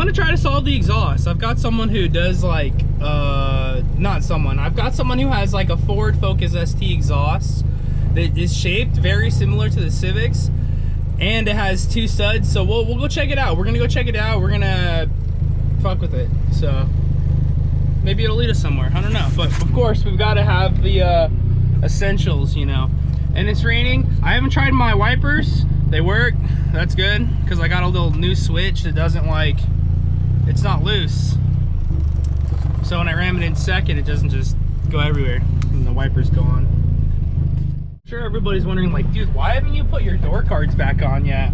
gonna try to solve the exhaust. I've got someone who does like, I've got someone who has like a Ford Focus ST exhaust that is shaped very similar to the Civics, and it has 2 studs. So we'll go check it out. We're gonna go check it out. We're gonna fuck with it. So maybe it'll lead us somewhere. I don't know. But of course, we've got to have the essentials, you know. And it's raining. I haven't tried my wipers. They work. That's good, because I got a little new switch that doesn't like, it's not loose. So when I ram it in second, it doesn't just go everywhere and the wipers go on. I'm sure everybody's wondering, like, dude, why haven't you put your door cards back on yet?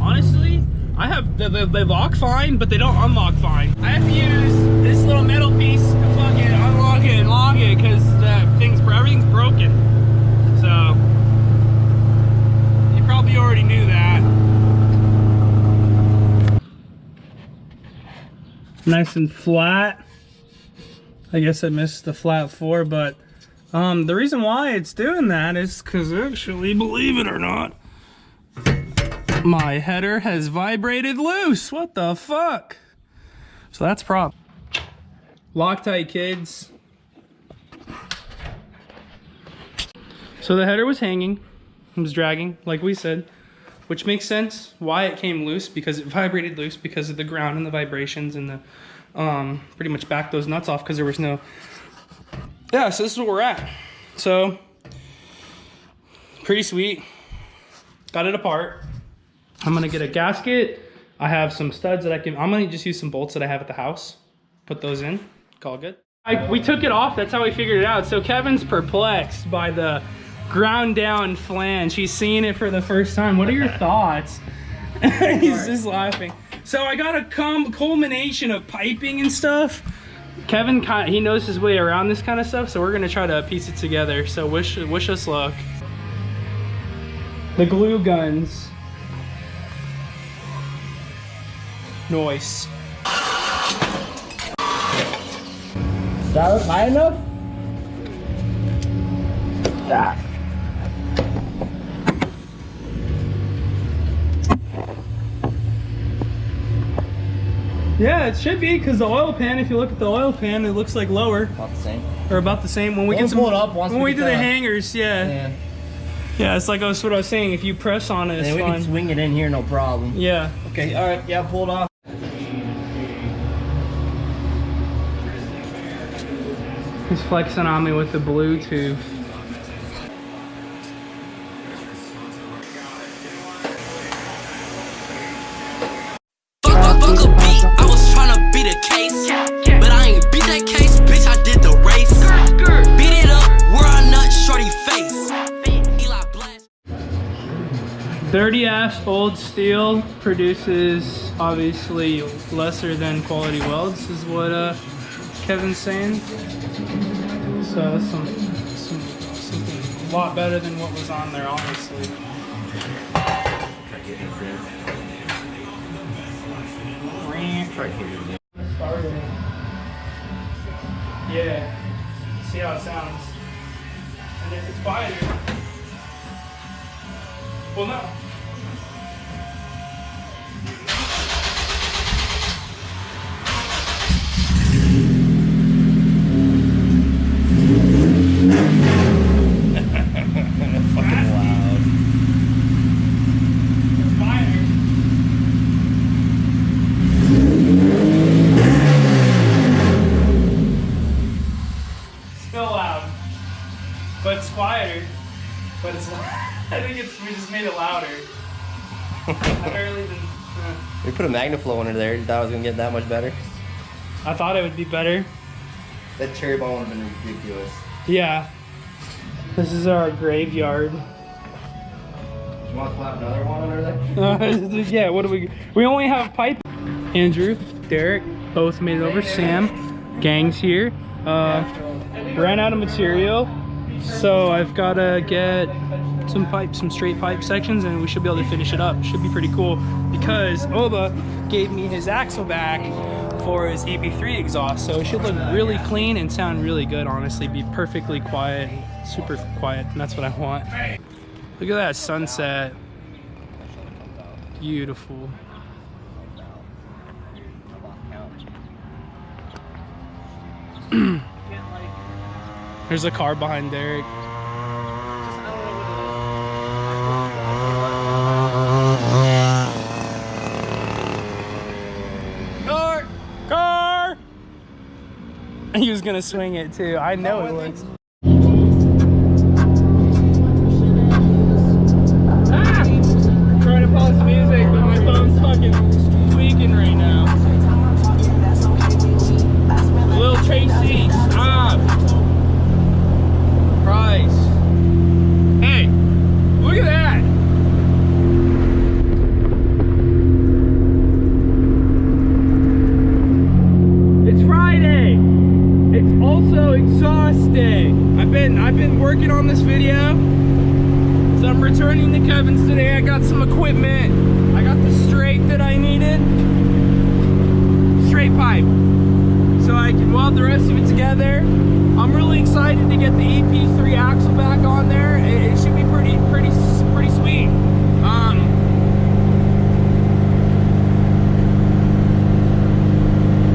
Honestly, I have, they lock fine, but they don't unlock fine. I have to use this little metal piece to fucking unlock it and lock it, because everything's broken. So you probably already knew that. Nice and flat. I guess I missed the flat 4, but the reason why it's doing that is because, actually, believe it or not, my header has vibrated loose. What the fuck? So that's problem. Loctite, kids. So the header was hanging, it was dragging, like we said, which makes sense why it came loose, because it vibrated loose because of the ground and the vibrations, and the pretty much backed those nuts off because there was no, yeah, so this is where we're at. So pretty sweet, got it apart. I'm gonna get a gasket. I have some studs that I'm gonna just use some bolts that I have at the house, put those in, call it good. We took it off, that's how we figured it out. So Kevin's perplexed by the ground down flange. He's seeing it for the first time. What are your thoughts? He's just laughing. So I got a culmination of piping and stuff. Kevin, he knows his way around this kind of stuff, so we're gonna try to piece it together. So wish us luck. The glue guns. Noise. Is that high enough? That. Yeah, it should be, because the oil pan, if you look at the oil pan, it looks like lower. About the same. Or about the same. When we get some, pull it up once when we do the that. hangers, yeah. Yeah, it's like what I was saying. If you press on it, it's we fine. can swing it in here, no problem. Yeah. Okay, all right, yeah, pull it off. He's flexing on me with the Bluetooth. Fuck a beat, I was tryna beat a case, but I ain't beat that case, bitch, I did the race. Beat it up, where I nut shorty face. Dirty ass old steel produces obviously lesser than quality welds, is what Kevin's saying. So that's something a lot better than what was on there, honestly. Yeah, see how it sounds. And if it's quieter, well, no. Fucking loud. It's quieter. Still loud, but it's quieter. But it's I think we just made it louder. I barely even. We put a MagnaFlow under there. You thought it was gonna get that much better? I thought it would be better. That cherry bomb would have been ridiculous. Yeah. This is our graveyard. You want to slap another one under there? Yeah, what do we only have pipe. Andrew, Derek, both made it over. Sam, gang's here. Ran out of material, so I've got to get some straight pipe sections, and we should be able to finish it up. Should be pretty cool, because Oba gave me his axle back for his EB3 exhaust, so it should look really clean and sound really good, honestly. Be perfectly quiet, super quiet, and that's what I want. Look at that sunset. Beautiful. There's a car behind Derek. Car! He was gonna swing it too. I know it was. I'm trying to pause music, but my phone's fucking tweaking right now. Little Tracy, stop. Christ. Hey, look at that. It's Friday. It's also exhaust day. I've been working on this video. So I'm returning to Kevin's today. I got some equipment. I got the straight that I needed. Straight pipe. So I can weld the rest of it together. I'm really excited to get the EP3 axle back on there. It should be pretty sweet.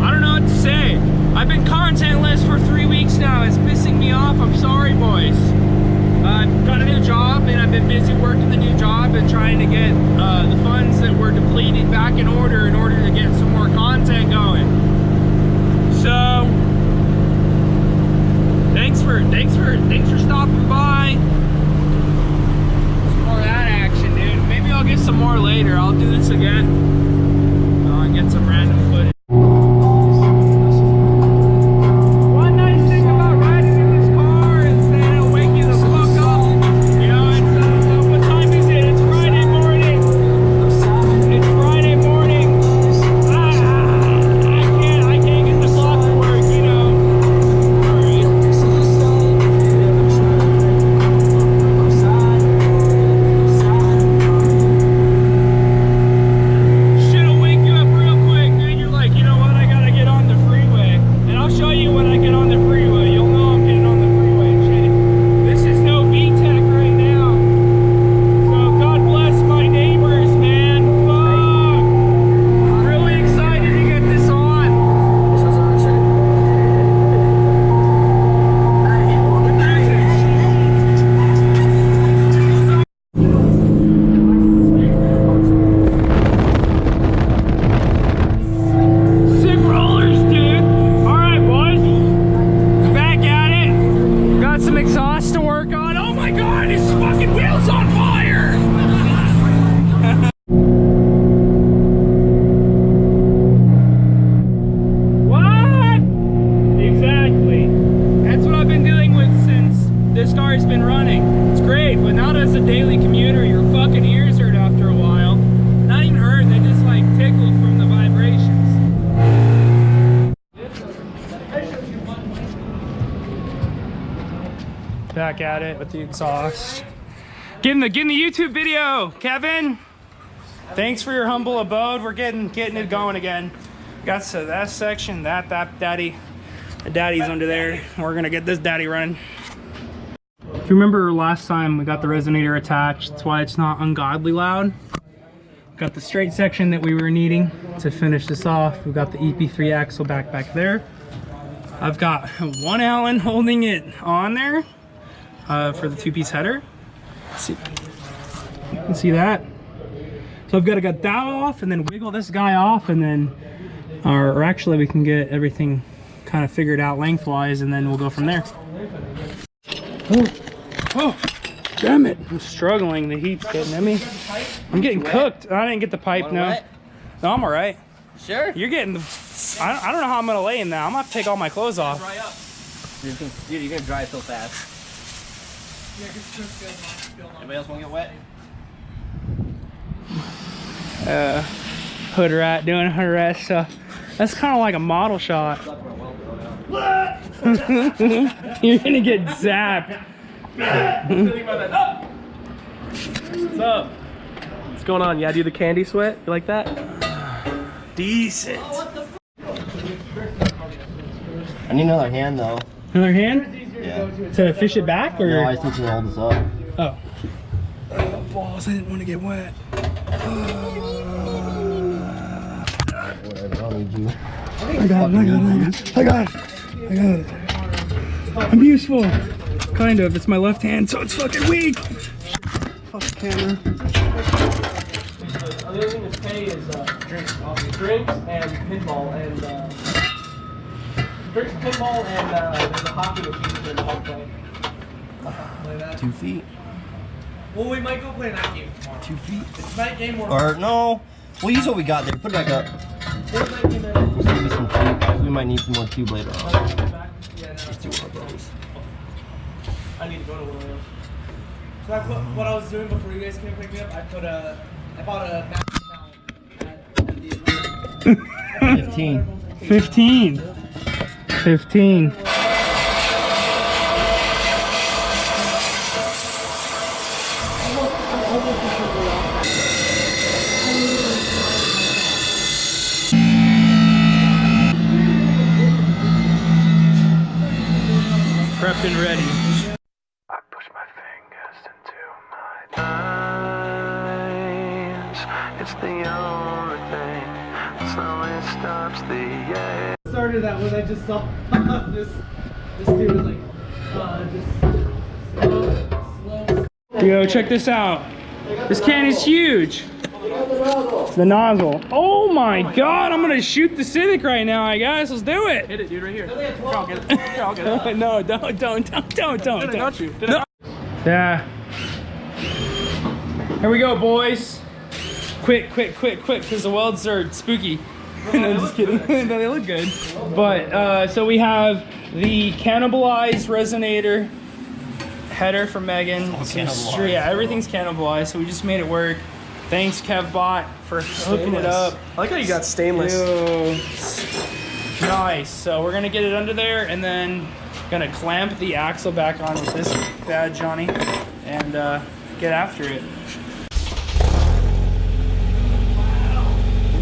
I don't know what to say. I've been contentless for 3 weeks now. It's pissing me off. I'm sorry, boys. I've got a new job and I've been busy working the new job and trying to get the funds that were depleted back in order to get some more content going. So thanks for stopping by. Some more of that action, dude. Maybe I'll get some more later. I'll do this again. I'll get some random footage. One nice thing about riding in this car is that it'll wake you the fuck up. You know, it's what time is it? It's Friday morning. It's Friday morning. I can't get the clock to work, you know. Alright. Shit'll wake you up real quick, dude. You're like, you know what? I gotta get on the freeway. And I'll show you when I get on the freeway. You'll know I'm getting on the freeway. Shit. This is no VTEC right now. So God bless my neighbors, man. Fuck. I'm really excited to get this on. Sick rollers, dude. Alright, boys. Back at it. Got some exhaust to work on. Oh my god, his fucking wheel's on fire! What? Exactly. That's what I've been dealing with since this car has been running. It's great, but not as a daily commuter. Your fucking ears hurt after a while. Not even hurt, they just like tickled from the vibrations. Back at it with the exhaust. Get in the YouTube video, Kevin. Thanks for your humble abode. We're getting it going again. Got so that section, that daddy. The daddy's under there. We're gonna get this daddy running. If you remember last time we got the resonator attached, that's why it's not ungodly loud. Got the straight section that we were needing to finish this off. We've got the EP3 axle back there. I've got one Allen holding it on there for the two-piece header. See, you can see that. So I've got to get that off and then wiggle this guy off, and then, or actually we can get everything kind of figured out lengthwise, and then we'll go from there. Oh, damn it! I'm struggling. The heat's getting at me. I'm getting cooked. I didn't get the pipe now. No, I'm all right. Sure. You're getting the. I don't know how I'm gonna lay in now. I'm gonna have to take all my clothes off. Dry up. Dude, you're gonna dry so fast. Anybody else want to get wet? Hood rat doing hood rat stuff. That's kind of like a model shot. You're gonna get zapped. What's up? What's going on? Yeah, do the candy sweat? You like that? Decent. I need another hand though. Another hand? Yeah. To fish it back, or? No, I just need to hold this up. Oh. Oh, balls! I didn't want to get wet. Whatever, I don't need you. I got it. I'm useful. Kind of. It's my left hand, so it's fucking weak. Fuck the camera. The other thing that's pay is drinks and pinball and drinks, pinball, and there's a hockey machine in the home play. Play that. 2 feet. Well, we might go play that game tomorrow. 2 feet. It's night game Or no, we'll use what we got there. Put it back up. What night game is Just give me some tube. We might need some more tube later on. Yeah, no. Let's do one of those. I need to go to one of those. So I put what I was doing before you guys came pick me up. I bought a max at the 15. 15. Prepped and ready. I push my fingers into my eyes. It's the only thing that slowly stops the air. started that when I just saw this dude was like, just slow. Yo, check this out. This can is huge. It's the nozzle. Oh my god, I'm gonna shoot the Civic right now, I guess. Let's do it. Hit it, dude, right here. Here, I'll get it. Here, I'll get it. No, don't. Don't you? Yeah. Here we go, boys. Quick, because the welds are spooky. No, just kidding. No, they look good. But, so we have the cannibalized resonator header from Megan. Yeah, everything's cannibalized, so we just made it work. Thanks, KevBot, for hooking it up. I like how you got stainless. Ew. Nice. So we're gonna get it under there, and then gonna clamp the axle back on with this bad Johnny, and get after it.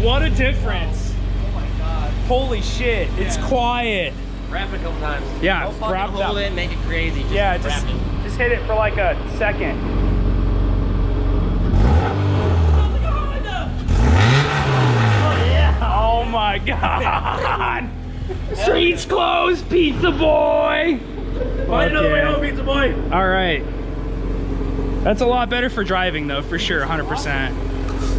What a difference! Oh my god. Holy shit! It's quiet. Wrap it a couple times. Yeah, Don't fucking wrap hold that. it and make it crazy. Just Yeah, wrap it. just hit it for like a second. Oh my god! Streets closed, pizza boy! Find another way home, pizza boy. All right. That's a lot better for driving though, for sure, 100%.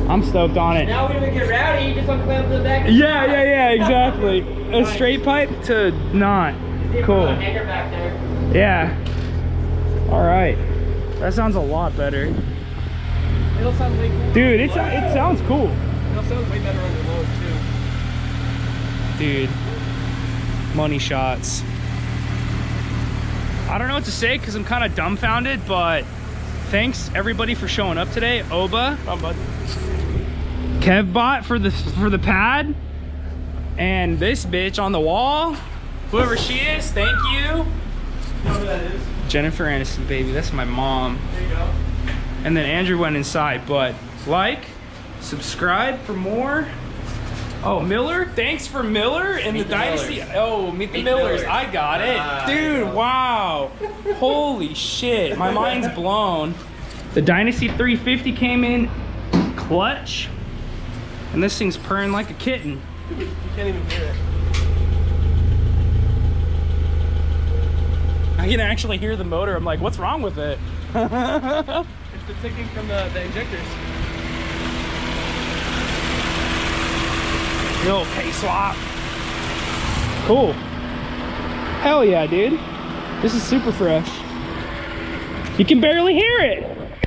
I'm stoked on it. Now we're gonna get rowdy, you just unclamp the back. Yeah, exactly. A straight pipe to not. Cool. Anchor back there. Yeah. All right. That sounds a lot better. It'll sound way cool. Dude, it sounds cool. It'll sound way better under load, too. Dude. Money shots. I don't know what to say because I'm kind of dumbfounded, but thanks everybody for showing up today. Oba. Bud. KevBot for the pad. And this bitch on the wall. Whoever she is, thank you. You know who that is? Jennifer Aniston, baby. That's my mom. There you go. And then Andrew went inside, but like, subscribe for more. Oh, Miller, thanks for Miller and the Dynasty. Millers. Oh, meet the Millers. I got it. Dude, wow. Holy shit, my mind's blown. The Dynasty 350 came in clutch. And this thing's purring like a kitten. You can't even hear it. I can actually hear the motor. I'm like, what's wrong with it? It's the ticking from the injectors. Yo, K-swap. Cool. Hell yeah, dude. This is super fresh. You can barely hear it.